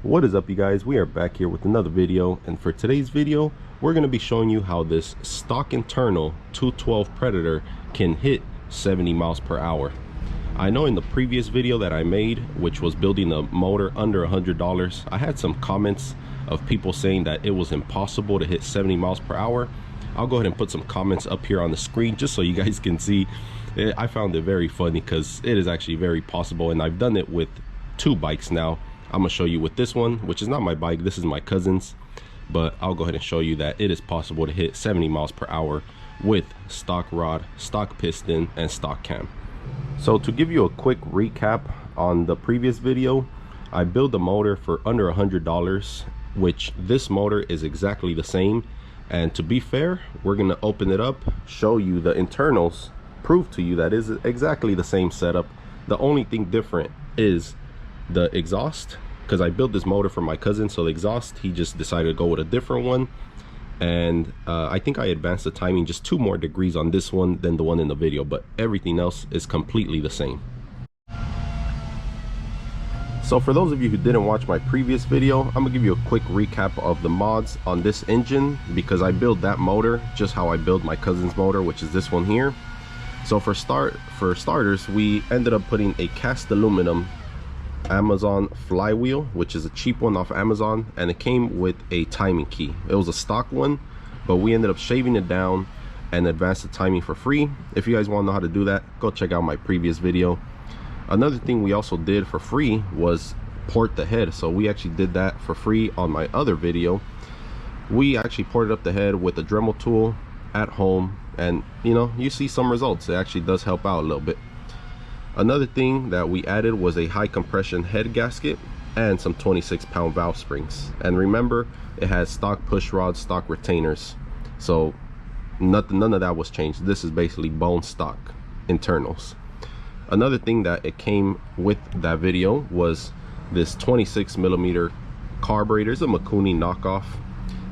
What is up, you guys? We are back here with another video, and for today's video we're going to be showing you how this stock internal 212 Predator can hit 70 miles per hour. I know in the previous video that I made, which was building a motor under $100, I had some comments of people saying that it was impossible to hit 70 miles per hour. I'll go ahead and put some comments up here on the screen just so you guys can see. I found it very funny because it is actually very possible, and I've done it with two bikes now. I'm gonna show you with this one, which is not my bike, this is my cousin's, but I'll go ahead and show you that it is possible to hit 70 miles per hour with stock rod, stock piston, and stock cam. So to give you a quick recap on the previous video, I built a motor for under $100, which this motor is exactly the same. And to be fair, we're gonna open it up, show you the internals, prove to you that is exactly the same setup. The only thing different is the exhaust, because I built this motor for my cousin, so the exhaust, he just decided to go with a different one. And I think I advanced the timing just 2 more degrees on this one than the one in the video, but everything else is completely the same. So for those of you who didn't watch my previous video, I'm gonna give you a quick recap of the mods on this engine, because I built that motor just how I built my cousin's motor, which is this one here. So for starters, we ended up putting a cast aluminum Amazon flywheel, which is a cheap one off Amazon, and it came with a timing key. It was a stock one, but we ended up shaving it down and advanced the timing for free. If you guys want to know how to do that, go check out my previous video. Another thing we also did for free was port the head, so we actually did that for free on my other video. We actually ported up the head with a Dremel tool at home, and you know, you see some results. It actually does help out a little bit. Another thing that we added was a high compression head gasket and some 26-pound valve springs. And remember, it has stock push rods, stock retainers, so none of that was changed. This is basically bone stock internals. Another thing that it came with that video was this 26mm carburetor. It's a Mikuni knockoff.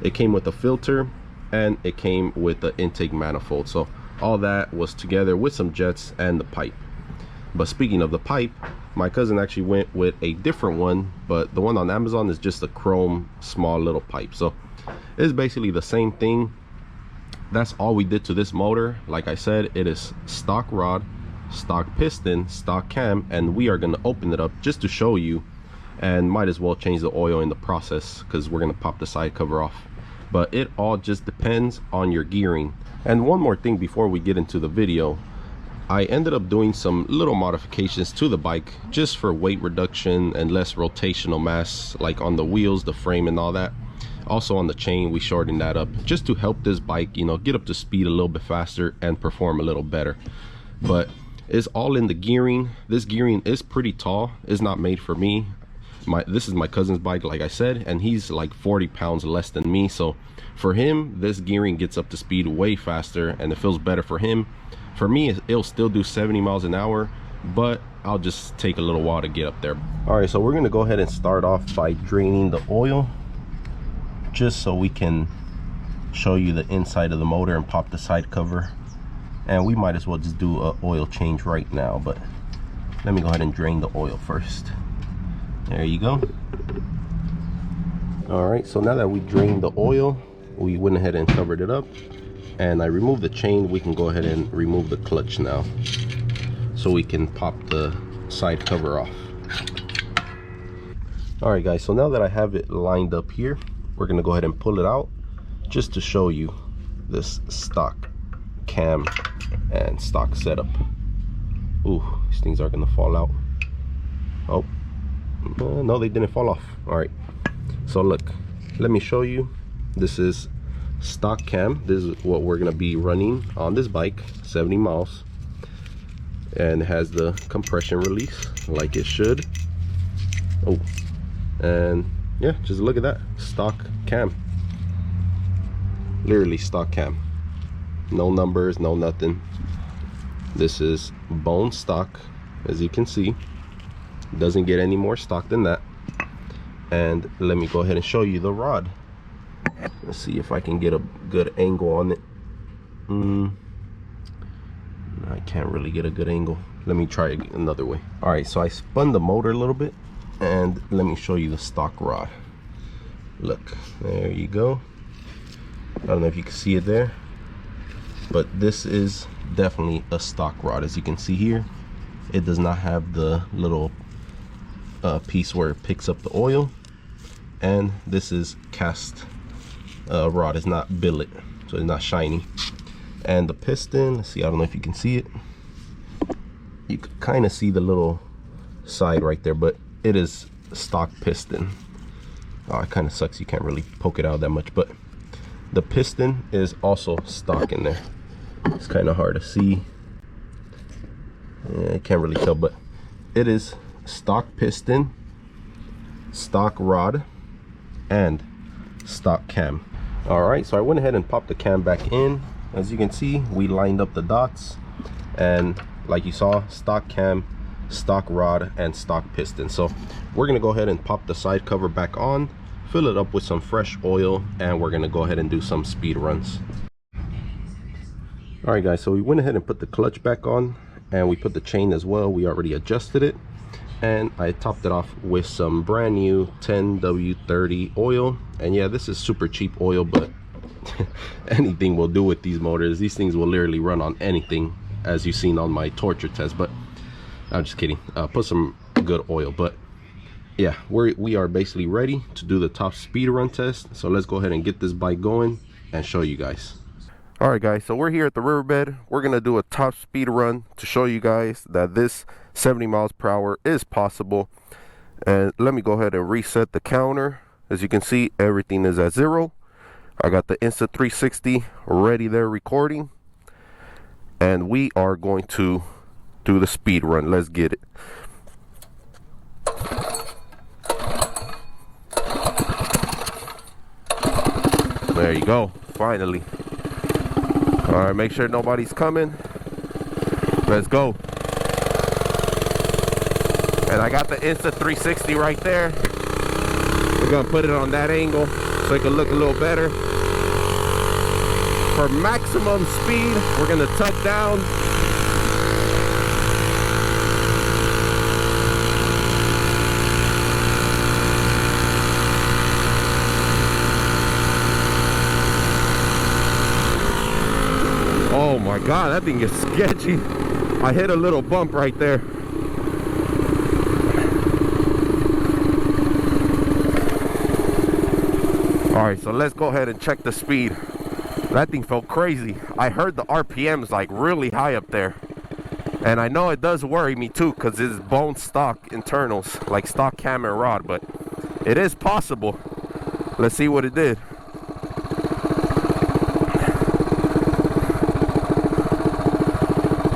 It came with a filter and it came with the intake manifold, so all that was together with some jets and the pipe. But speaking of the pipe, my cousin actually went with a different one, but the one on Amazon is just a chrome small little pipe, so it's basically the same thing. That's all we did to this motor. Like I said, it is stock rod, stock piston, stock cam, and we are going to open it up just to show you, and might as well change the oil in the process because we're going to pop the side cover off. But it all just depends on your gearing. And one more thing before we get into the video, I ended up doing some little modifications to the bike just for weight reduction and less rotational mass, like on the wheels, the frame, and all that. Also on the chain, we shortened that up just to help this bike, you know, get up to speed a little bit faster and perform a little better. But it's all in the gearing. This gearing is pretty tall. It's not made for me. This is my cousin's bike, like I said, and he's like 40 pounds less than me, so for him this gearing gets up to speed way faster and it feels better for him. For me, it'll still do 70 miles an hour, but I'll just take a little while to get up there. All right, so we're gonna go ahead and start off by draining the oil, just so we can show you the inside of the motor and pop the side cover. And we might as well just do an oil change right now, but let me go ahead and drain the oil first. There you go. All right, so now that we drained the oil, we went ahead and covered it up, and I removed the chain. We can go ahead and remove the clutch now, so we can pop the side cover off. All right, guys, so now that I have it lined up here, we're gonna go ahead and pull it out just to show you this stock cam and stock setup. Ooh, these things are gonna fall out. Oh, no, they didn't fall off. All right, so look, let me show you. This is stock cam. This is what we're gonna be running on this bike, 70 miles, and it has the compression release like it should. Oh, and yeah, just look at that, stock cam, literally stock cam, no numbers, no nothing. This is bone stock, as you can see. Doesn't get any more stock than that. And let me go ahead and show you the rod. Let's see if I can get a good angle on it. I can't really get a good angle. Let me try it another way. All right, so I spun the motor a little bit And let me show you the stock rod. Look, there you go. I don't know if you can see it there, but this is definitely a stock rod. As you can see here, it does not have the little piece where it picks up the oil, and this is cast rod. It's not billet, so it's not shiny. And the piston, let's see, I don't know if you can see it. You can kind of see the little side right there, but it is stock piston. Oh, it kind of sucks you can't really poke it out that much, but the piston is also stock in there. It's kind of hard to see. Yeah, I can't really tell, but it is stock piston, stock rod, and stock cam. All right, so I went ahead and popped the cam back in. As you can see, we lined up the dots, and like you saw, stock cam, stock rod, and stock piston. So we're gonna go ahead and pop the side cover back on, fill it up with some fresh oil, and we're gonna go ahead and do some speed runs. All right guys, so we went ahead and put the clutch back on, and we put the chain as well. We already adjusted it, and I topped it off with some brand new 10W30 oil. And yeah, this is super cheap oil, but anything will do with these motors. These things will literally run on anything, as you've seen on my torture test. But I'm just kidding. Put some good oil. But yeah, we are basically ready to do the top speed run test. So let's go ahead and get this bike going and show you guys. All right guys, so we're here at the riverbed. We're gonna do a top speed run to show you guys that this 70 miles per hour is possible. And let me go ahead and reset the counter. As you can see, everything is at 0. I got the Insta360 ready there recording, and we are going to do the speed run. Let's get it. There you go, finally. All right, make sure nobody's coming. Let's go. And I got the Insta360 right there. We're gonna put it on that angle so it can look a little better. For maximum speed, we're gonna tuck down. Oh my God, that thing is sketchy. I hit a little bump right there. All right, so let's go ahead and check the speed. That thing felt crazy. I heard the RPMs like really high up there. And I know it does worry me too, because it's bone stock internals, like stock cam and rod, but it is possible. Let's see what it did.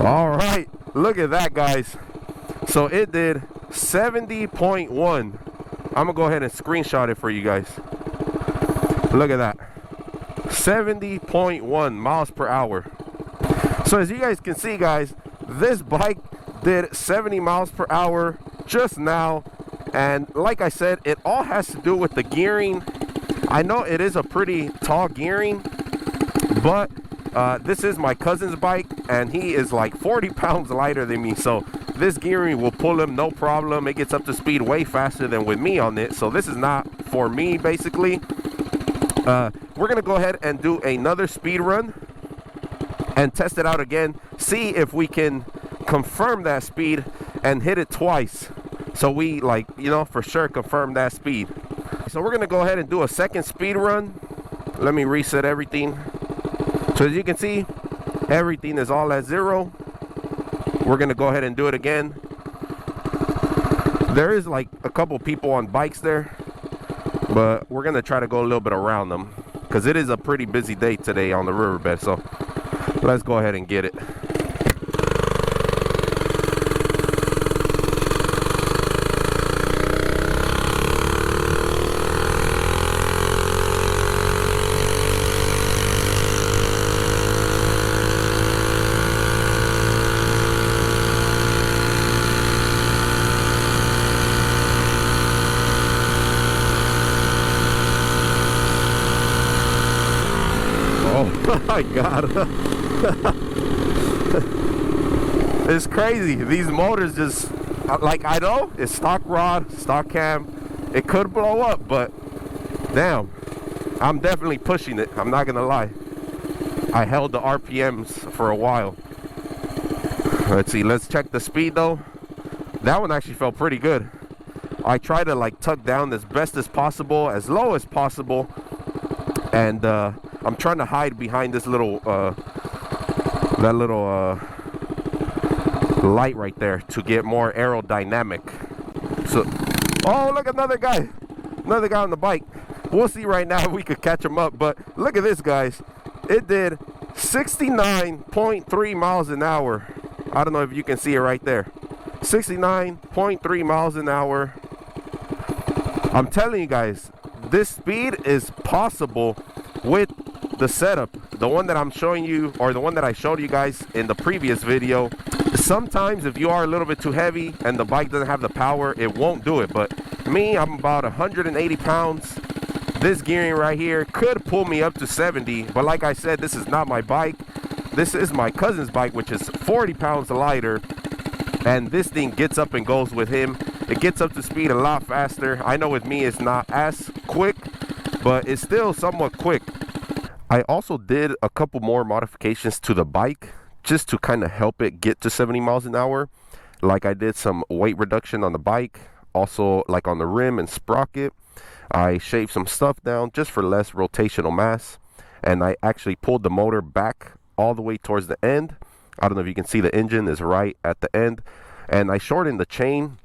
All right, look at that, guys. So it did 70.1. I'm gonna go ahead and screenshot it for you guys. Look at that, 70.1 miles per hour. So as you guys can see, guys, this bike did 70 miles per hour just now. And like I said, it all has to do with the gearing. I know it is a pretty tall gearing, but this is my cousin's bike, and he is like 40 pounds lighter than me. So this gearing will pull him no problem. It gets up to speed way faster than with me on it. So this is not for me, basically. We're gonna go ahead and do another speed run and test it out again, see if we can confirm that speed and hit it twice, so we, like, you know, for sure confirm that speed. So we're gonna go ahead and do a second speed run. Let me reset everything. So as you can see, everything is all at 0. We're gonna go ahead and do it again. There is like a couple people on bikes there, but we're gonna try to go a little bit around them because it is a pretty busy day today on the riverbed. So let's go ahead and get it. Oh my God. It's crazy. These motors just Like, I know it's stock rod, stock cam, it could blow up, but damn, I'm definitely pushing it. I'm not gonna lie. I held the RPMs for a while. Let's see, let's check the speed though. That one actually felt pretty good. I try to like tuck down as best as possible, as low as possible, and I'm trying to hide behind this little light right there to get more aerodynamic. So, oh, look, another guy on the bike. We'll see right now if we could catch him up, but look at this, guys. It did 69.3 miles an hour. I don't know if you can see it right there. 69.3 miles an hour. I'm telling you guys, this speed is possible with the setup, the one that I'm showing you, or the one that I showed you guys in the previous video. Sometimes if you are a little bit too heavy and the bike doesn't have the power, it won't do it. But me, I'm about 180 pounds. This gearing right here could pull me up to 70, but like I said, this is not my bike. This is my cousin's bike, which is 40 pounds lighter, and this thing gets up and goes with him. It gets up to speed a lot faster. I know with me it's not as quick, but it's still somewhat quick. I also did a couple more modifications to the bike just to kind of help it get to 70 miles an hour. Like, I did some weight reduction on the bike, also like on the rim and sprocket. I shaved some stuff down just for less rotational mass, and I actually pulled the motor back all the way towards the end. I don't know if you can see the engine is right at the end, and I shortened the chain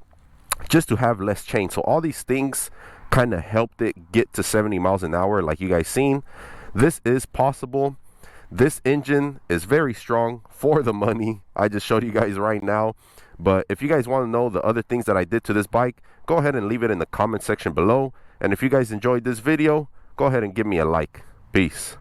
just to have less chain. So all these things kind of helped it get to 70 miles an hour like you guys seen. This is possible. This engine is very strong for the money. I just showed you guys right now. But if you guys want to know the other things that I did to this bike, go ahead and leave it in the comment section below. And if you guys enjoyed this video, go ahead and give me a like. Peace.